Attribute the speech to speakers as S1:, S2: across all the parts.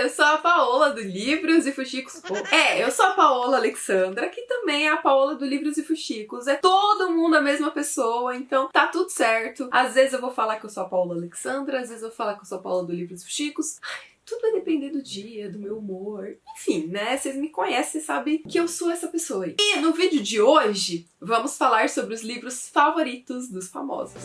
S1: eu sou a Paola do Livros e Fuxicos. Eu sou a Paola Alexandra, que também é a Paola do Livros e Fuxicos. É todo mundo a mesma pessoa, então tá tudo certo. Às vezes eu vou falar que eu sou a Paola Alexandra, às vezes eu vou falar que eu sou a Paola do Livros e Fuxicos. Tudo vai depender do dia, do meu humor. Enfim, né? Vocês me conhecem, vocês sabem que eu sou essa pessoa aí. E no vídeo de hoje, vamos falar sobre os livros favoritos dos famosos.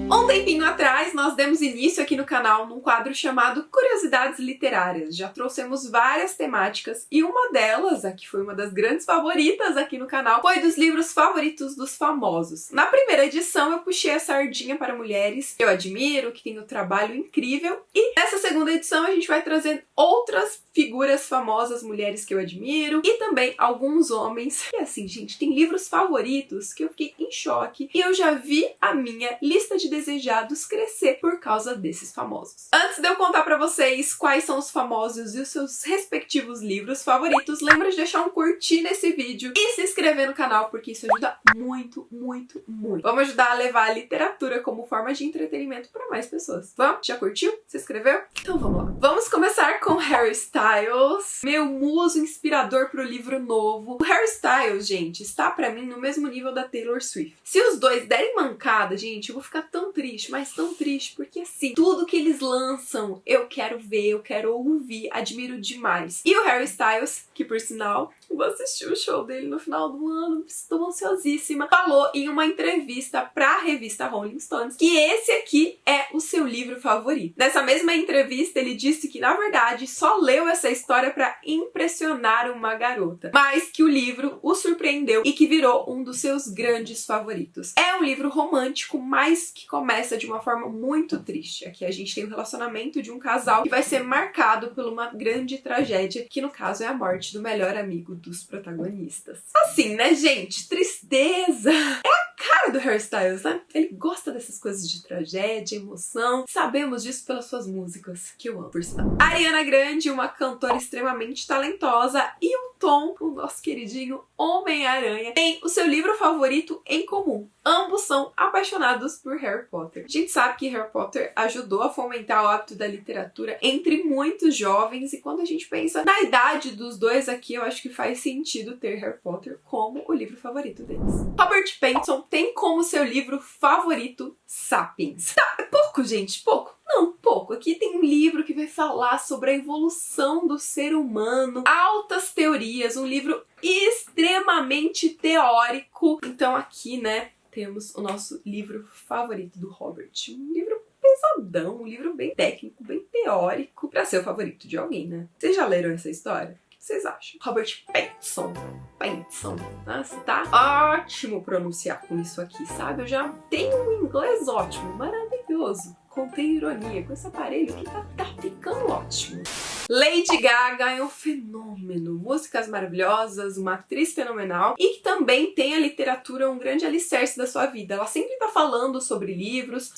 S1: Um tempinho atrás, nós demos início aqui no canal num quadro chamado Curiosidades Literárias. Já trouxemos várias temáticas e uma delas, a que foi uma das grandes favoritas aqui no canal, foi dos livros favoritos dos famosos. Na primeira edição, eu puxei a sardinha para mulheres que eu admiro, que têm um trabalho incrível. E nessa segunda edição, a gente vai trazer outras figuras famosas, mulheres que eu admiro, e também alguns homens. E assim, gente, tem livros favoritos que eu fiquei em choque e eu já vi a minha lista de desejados crescer por causa desses famosos. Antes de eu contar pra vocês quais são os famosos e os seus respectivos livros favoritos, lembra de deixar um curtir nesse vídeo e se inscrever no canal, porque isso ajuda muito, muito, muito. Vamos ajudar a levar a literatura como forma de entretenimento para mais pessoas. Vamos? Já curtiu? Se inscreveu? Então vamos lá. Vamos começar com Harry Styles, meu muso inspirador pro livro novo. O Harry Styles, gente, está pra mim no mesmo nível da Taylor Swift. Se os dois derem mancada, gente, eu vou ficar tão triste, mas tão triste, porque assim, tudo que eles lançam, eu quero ver, eu quero ouvir, admiro demais. E o Harry Styles, que por sinal, eu vou assistir o show dele no final do ano, estou ansiosíssima, falou em uma entrevista pra revista Rolling Stones que esse aqui é o seu livro favorito. Nessa mesma entrevista, ele disse que, na verdade, só leu essa história pra impressionar uma garota, mas que o livro o surpreendeu e que virou um dos seus grandes favoritos. É um livro romântico, mas que começa de uma forma muito triste. Aqui a gente tem o relacionamento de um casal que vai ser marcado por uma grande tragédia, que no caso é a morte do melhor amigo dos protagonistas. Assim, né, gente? Tristeza! É a cara do Harry Styles, né? Ele gosta dessas coisas de tragédia, emoção. Sabemos disso pelas suas músicas, que eu amo, por sinal. Ariana Grande, uma cantora extremamente talentosa, e o Tom, o nosso queridinho Homem-Aranha, tem o seu livro favorito em comum. Ambos são apaixonados por Harry Potter. A gente sabe que Harry Potter ajudou a fomentar o hábito da literatura entre muitos jovens, e quando a gente pensa na idade dos dois aqui, eu acho que faz sentido ter Harry Potter como o livro favorito deles. Robert Pattinson tem como seu livro favorito Sapiens. Tá, é pouco, gente, pouco. Não, pouco. Aqui tem um livro que vai falar sobre a evolução do ser humano, altas teorias, um livro extremamente teórico. Então aqui, né, temos o nosso livro favorito do Robert. Um livro pesadão, um livro bem técnico, bem teórico, pra ser o favorito de alguém, né? Vocês já leram essa história? O que vocês acham? Robert Pattinson. Nossa, tá ótimo pronunciar com isso aqui, sabe? Eu já tenho um inglês ótimo, maravilhoso. Contém ironia, com esse aparelho que tá ficando ótimo. Lady Gaga é um fenômeno, músicas maravilhosas, uma atriz fenomenal e que também tem a literatura um grande alicerce da sua vida. Ela sempre tá falando sobre livros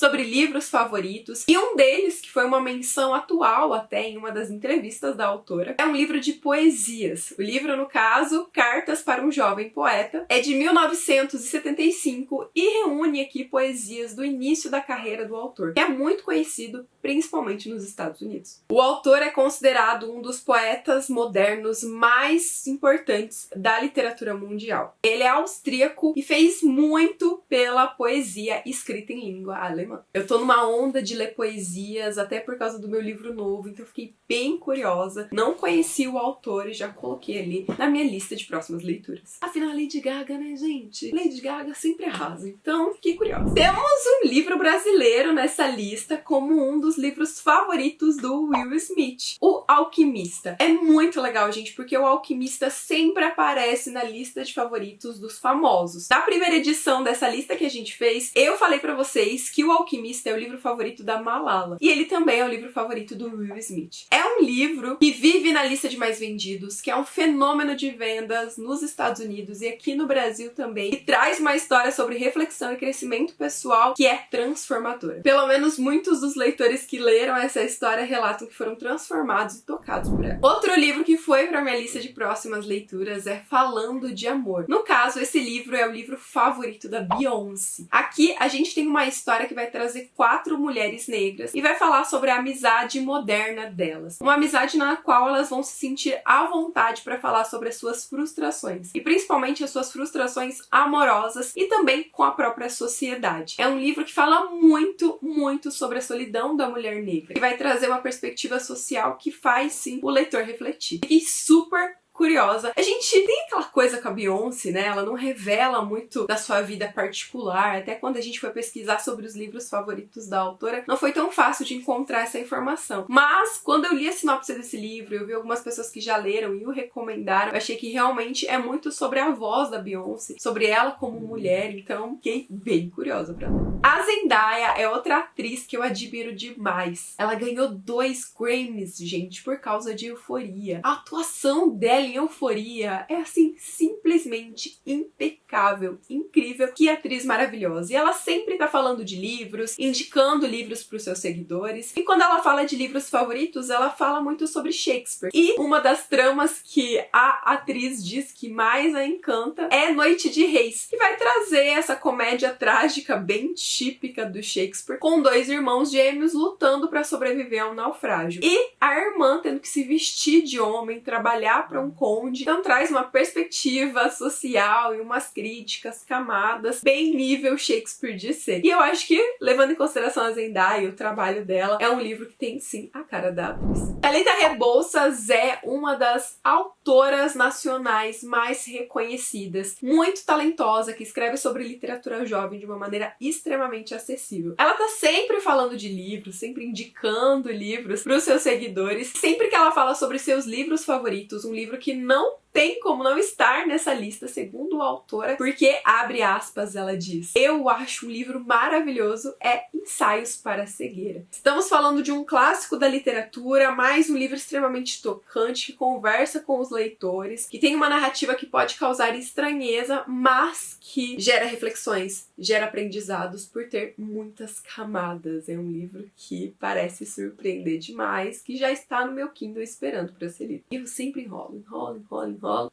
S1: favoritos, e um deles, que foi uma menção atual até em uma das entrevistas da autora, é um livro de poesias. O livro, no caso, Cartas para um Jovem Poeta, é de 1975 e reúne aqui poesias do início da carreira do autor, que é muito conhecido, principalmente nos Estados Unidos. O autor é considerado um dos poetas modernos mais importantes da literatura mundial. Ele é austríaco e fez muito pela poesia escrita em língua alemã. Eu tô numa onda de ler poesias, até por causa do meu livro novo, então eu fiquei bem curiosa. Não conheci o autor e já coloquei ali na minha lista de próximas leituras. Afinal, Lady Gaga, né, gente? Lady Gaga sempre arrasa, então fiquei curiosa. Temos um livro brasileiro nessa lista como um dos livros favoritos do Will Smith, O Alquimista. É muito legal, gente, porque O Alquimista sempre aparece na lista de favoritos dos famosos. Na primeira edição dessa lista que a gente fez, eu falei pra vocês que O Alquimista é o livro favorito da Malala, e ele também é o livro favorito do Will Smith. É um livro que vive na lista de mais vendidos, que é um fenômeno de vendas nos Estados Unidos e aqui no Brasil também, e traz uma história sobre reflexão e crescimento pessoal que é transformadora. Pelo menos muitos dos leitores que leram essa história relatam que foram transformados e tocados por ela. Outro livro que foi pra minha lista lista de próximas leituras é Falando de Amor. No caso, esse livro é o livro favorito da Beyoncé. Aqui a gente tem uma história que vai trazer 4 mulheres negras e vai falar sobre a amizade moderna delas. Uma amizade na qual elas vão se sentir à vontade para falar sobre as suas frustrações e principalmente as suas frustrações amorosas e também com a própria sociedade. É um livro que fala muito, muito sobre a solidão da mulher negra e vai trazer uma perspectiva social que faz sim o leitor refletir. Fiquei super curiosa. A gente tem aquela coisa com a Beyoncé, né? Ela não revela muito da sua vida particular. Até quando a gente foi pesquisar sobre os livros favoritos da autora, não foi tão fácil de encontrar essa informação. Mas, quando eu li a sinopse desse livro, eu vi algumas pessoas que já leram e o recomendaram, eu achei que realmente é muito sobre a voz da Beyoncé, sobre ela como mulher, então fiquei bem curiosa pra ler. A Zendaya é outra atriz que eu admiro demais. Ela ganhou 2 Grammys, gente, por causa de Euphoria. A atuação dela em Euphoria é assim, simplesmente impecável, incrível, que atriz maravilhosa. E ela sempre tá falando de livros, indicando livros pros seus seguidores. E quando ela fala de livros favoritos, ela fala muito sobre Shakespeare. E uma das tramas que a atriz diz que mais a encanta é Noite de Reis, que vai trazer essa comédia trágica bem típica do Shakespeare, com 2 irmãos gêmeos lutando para sobreviver a um naufrágio. E a irmã tendo que se vestir de homem, trabalhar para um conde. Então traz uma perspectiva social e umas críticas, camadas, bem nível Shakespeare de ser. E eu acho que, levando em consideração a Zendaya e o trabalho dela, é um livro que tem sim a cara da atriz. Thalita Rebouças é uma das autoras nacionais mais reconhecidas, muito talentosa, que escreve sobre literatura jovem de uma maneira extremamente acessível. Ela tá sempre falando de livros, sempre indicando livros para os seus seguidores. Sempre que ela fala sobre seus livros favoritos, um livro que não tem como não estar nessa lista, segundo a autora, porque, abre aspas, ela diz: eu acho um livro maravilhoso, é Ensaios para a Cegueira. Estamos falando de um clássico da literatura, mais um livro extremamente tocante, que conversa com os leitores, que tem uma narrativa que pode causar estranheza, mas que gera reflexões, gera aprendizados por ter muitas camadas. É um livro que parece surpreender demais, que já está no meu Kindle esperando para ser lido. E eu sempre enrolo,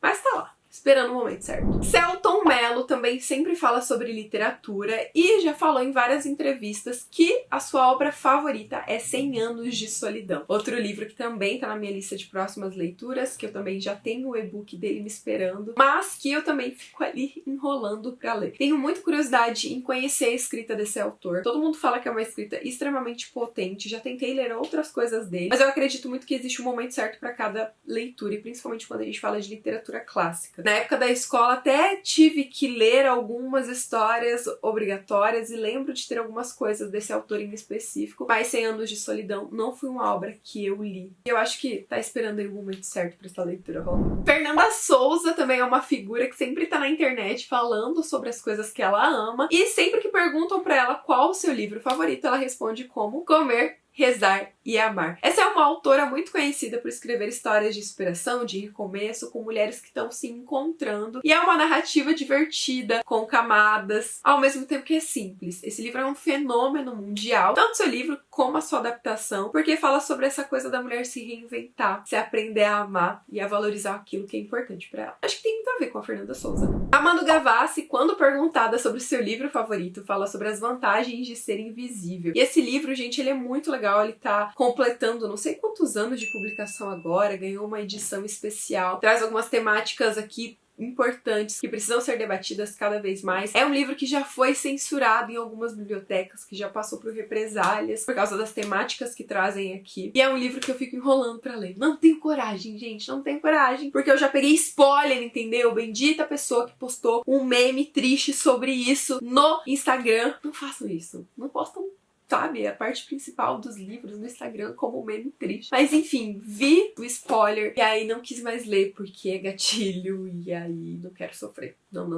S1: mas tá lá, esperando o momento certo. Selton Mello também sempre fala sobre literatura e já falou em várias entrevistas que a sua obra favorita é 100 Anos de Solidão. Outro livro que também tá na minha lista de próximas leituras, que eu também já tenho o e-book dele me esperando, mas que eu também fico ali enrolando pra ler. Tenho muita curiosidade em conhecer a escrita desse autor. Todo mundo fala que é uma escrita extremamente potente, já tentei ler outras coisas dele, mas eu acredito muito que existe um momento certo pra cada leitura, e principalmente quando a gente fala de literatura clássica. Na época da escola até tive que ler algumas histórias obrigatórias e lembro de ter algumas coisas desse autor em específico, mas 100 Anos de Solidão não foi uma obra que eu li. E eu acho que tá esperando aí o momento certo pra essa leitura rolar. Fernanda Souza também é uma figura que sempre tá na internet falando sobre as coisas que ela ama e sempre que perguntam pra ela qual o seu livro favorito, ela responde como Comer, Rezar e Amar. Essa é uma autora muito conhecida por escrever histórias de superação, de recomeço, com mulheres que estão se encontrando. E é uma narrativa divertida, com camadas, ao mesmo tempo que é simples. Esse livro é um fenômeno mundial, tanto seu livro como a sua adaptação, porque fala sobre essa coisa da mulher se reinventar, se aprender a amar e a valorizar aquilo que é importante pra ela. Acho que tem muito a ver com a Fernanda Souza. A Manu Gavassi, quando perguntada sobre o seu livro favorito, fala sobre as vantagens de ser invisível. E esse livro, gente, ele é muito legal. Ele tá completando não sei quantos anos de publicação agora, ganhou uma edição especial, traz algumas temáticas aqui importantes que precisam ser debatidas cada vez mais. É um livro que já foi censurado em algumas bibliotecas, que já passou por represálias por causa das temáticas que trazem aqui. E é um livro que eu fico enrolando pra ler. Não tenho coragem, gente, não tenho coragem, porque eu já peguei spoiler, entendeu? Bendita pessoa que postou um meme triste sobre isso no Instagram. Não façam isso. Não postam, sabe, a parte principal dos livros no Instagram como um meme triste. Mas enfim, vi o spoiler e aí não quis mais ler porque é gatilho e aí não quero sofrer. Não.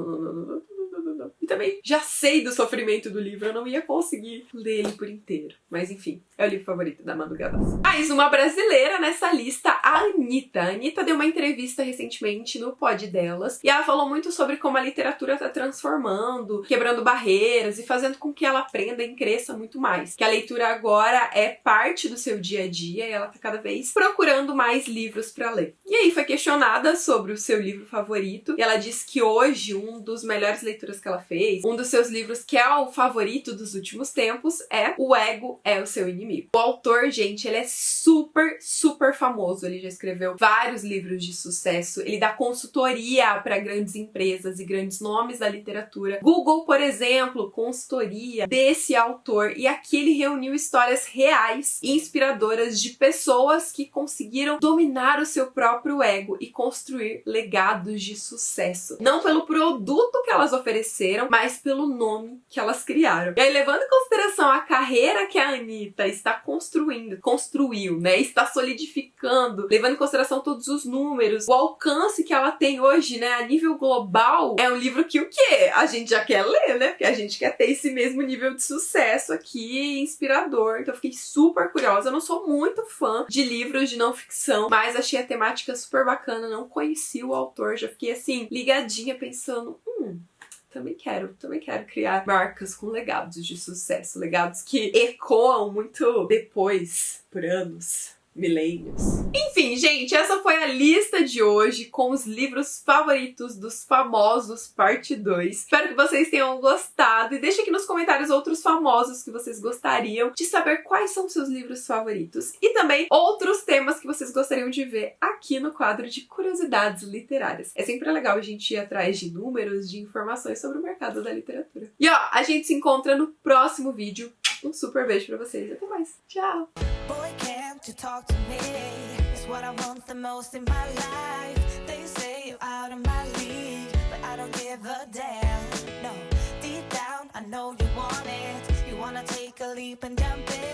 S1: E também já sei do sofrimento do livro, eu não ia conseguir ler ele por inteiro. Mas enfim, é o livro favorito da Manu Gavassi. Mais uma brasileira nessa lista, a Anitta. A Anitta deu uma entrevista recentemente no Pod Delas e ela falou muito sobre como a literatura tá transformando, quebrando barreiras e fazendo com que ela aprenda e cresça muito mais. Que a leitura agora é parte do seu dia a dia e ela tá cada vez procurando mais livros pra ler. E aí foi questionada sobre o seu livro favorito e ela disse que hoje um dos melhores leituras que ela fez, um dos seus livros que é o favorito dos últimos tempos é O Ego é o Seu Inimigo. O autor, gente, ele é super famoso. Ele já escreveu vários livros de sucesso. Ele dá consultoria para grandes empresas e grandes nomes da literatura. Google, por exemplo, consultoria desse autor. E aqui ele reuniu histórias reais e inspiradoras de pessoas que conseguiram dominar o seu próprio ego e construir legados de sucesso. Não pelo produto que elas ofereceram, mas pelo nome que elas criaram. E aí, levando em consideração a carreira que a Anitta está construiu, né? Está solidificando, levando em consideração todos os números, o alcance que ela tem hoje, né? A nível global, é um livro que o quê? A gente já quer ler, né? Porque a gente quer ter esse mesmo nível de sucesso aqui, inspirador. Então eu fiquei super curiosa. Eu não sou muito fã de livros de não ficção, mas achei a temática super bacana. Não conheci o autor, já fiquei assim, ligadinha, pensando, também quero criar marcas com legados de sucesso, legados que ecoam muito depois, por anos, milênios. Enfim, gente, essa foi a lista de hoje com os livros favoritos dos famosos, parte 2. Espero que vocês tenham gostado e deixem aqui nos comentários outros famosos que vocês gostariam de saber quais são seus livros favoritos e também outros temas que vocês gostariam de ver aqui no quadro de curiosidades literárias. É sempre legal a gente ir atrás de números, de informações sobre o mercado da literatura. E ó, a gente se encontra no próximo vídeo. Um super beijo pra vocês e até mais. Tchau!
S2: Boy, can't you talk to me? It's what I want the most in my life. They say you're out of my league, but I don't give a damn. No, deep down I know you want it. You wanna take a leap and jump in.